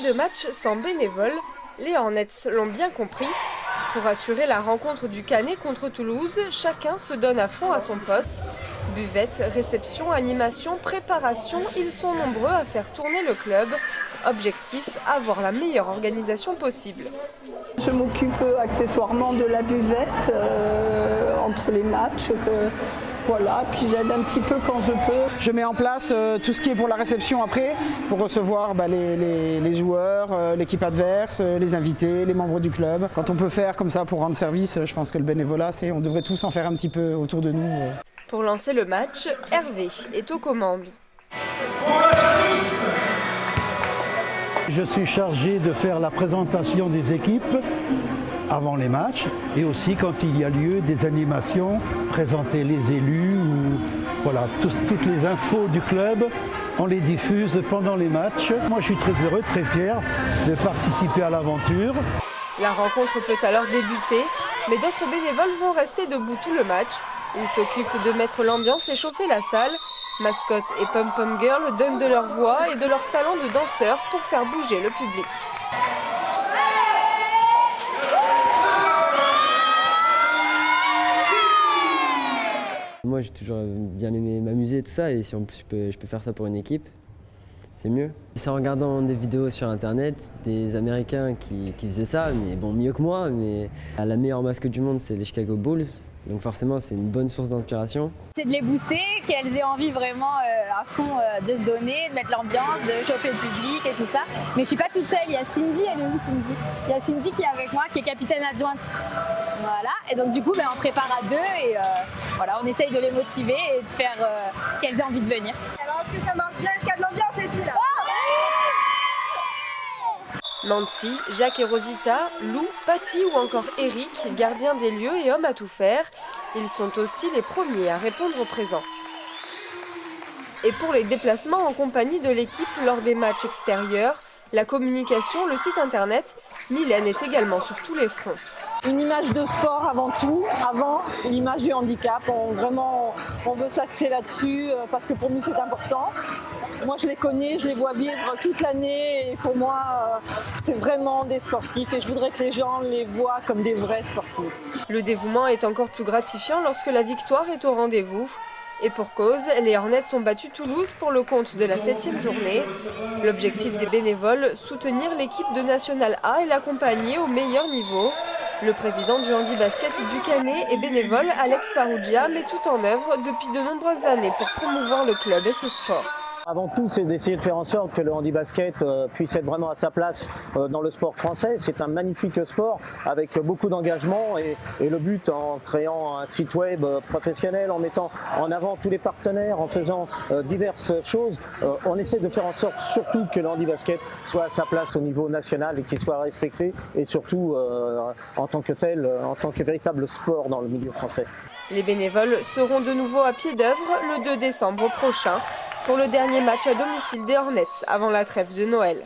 de match sans bénévoles, les Hornets l'ont bien compris. Pour assurer la rencontre du Canet contre Toulouse, chacun se donne à fond à son poste. Buvette, réception, animation, préparation, ils sont nombreux à faire tourner le club. Objectif, avoir la meilleure organisation possible. Je m'occupe accessoirement de la buvette entre les matchs. Voilà, puis j'aide un petit peu quand je peux. Je mets en place tout ce qui est pour la réception après, pour recevoir les joueurs, l'équipe adverse, les invités, les membres du club. Quand on peut faire comme ça pour rendre service, je pense que le bénévolat, on devrait tous en faire un petit peu autour de nous. Pour lancer le match, Hervé est aux commandes. Je suis chargé de faire la présentation des équipes avant les matchs et aussi quand il y a lieu des animations, présenter les élus ou voilà, toutes les infos du club, on les diffuse pendant les matchs. Moi je suis très heureux, très fier de participer à l'aventure. La rencontre peut alors débuter, mais d'autres bénévoles vont rester debout tout le match. Ils s'occupent de mettre l'ambiance et chauffer la salle. Mascotte et pom-pom girl donnent de leur voix et de leur talent de danseurs pour faire bouger le public. Moi j'ai toujours bien aimé m'amuser et tout ça, et si en plus je peux faire ça pour une équipe, c'est mieux. C'est en regardant des vidéos sur internet, des Américains qui faisaient ça, mais bon, mieux que moi, mais la meilleure mascotte du monde c'est les Chicago Bulls, donc forcément c'est une bonne source d'inspiration. C'est de les booster, qu'elles aient envie vraiment à fond de se donner, de mettre l'ambiance, de chauffer le public et tout ça. Mais je suis pas toute seule, il y a Cindy, elle est où Cindy? Il y a Cindy qui est avec moi, qui est capitaine adjointe. Voilà, et donc du coup on prépare à deux et voilà, on essaye de les motiver et de faire qu'elles aient envie de venir. Alors est-ce que ça marche bien? Est-ce qu'il y a de l'ambiance les filles là? Nancy, Jacques et Rosita, Lou, Patty ou encore Eric, gardiens des lieux et hommes à tout faire, ils sont aussi les premiers à répondre présent. Et pour les déplacements en compagnie de l'équipe lors des matchs extérieurs, la communication, le site internet, Mylène est également sur tous les fronts. Une image de sport avant tout, avant l'image du handicap. On veut s'axer là-dessus parce que pour nous c'est important. Moi je les connais, je les vois vivre toute l'année et pour moi c'est vraiment des sportifs et je voudrais que les gens les voient comme des vrais sportifs. Le dévouement est encore plus gratifiant lorsque la victoire est au rendez-vous. Et pour cause, les Hornets ont battu Toulouse pour le compte de la 7e journée. L'objectif des bénévoles, soutenir l'équipe de National A et l'accompagner au meilleur niveau. Le président du handi-basket du Canet et bénévole Alex Farougia met tout en œuvre depuis de nombreuses années pour promouvoir le club et ce sport. Avant tout, c'est d'essayer de faire en sorte que le handi-basket puisse être vraiment à sa place dans le sport français. C'est un magnifique sport avec beaucoup d'engagement et le but en créant un site web professionnel, en mettant en avant tous les partenaires, en faisant diverses choses, on essaie de faire en sorte surtout que le handi-basket soit à sa place au niveau national et qu'il soit respecté et surtout en tant que tel, en tant que véritable sport dans le milieu français. Les bénévoles seront de nouveau à pied d'œuvre le 2 décembre prochain pour le dernier match à domicile des Hornets avant la trêve de Noël.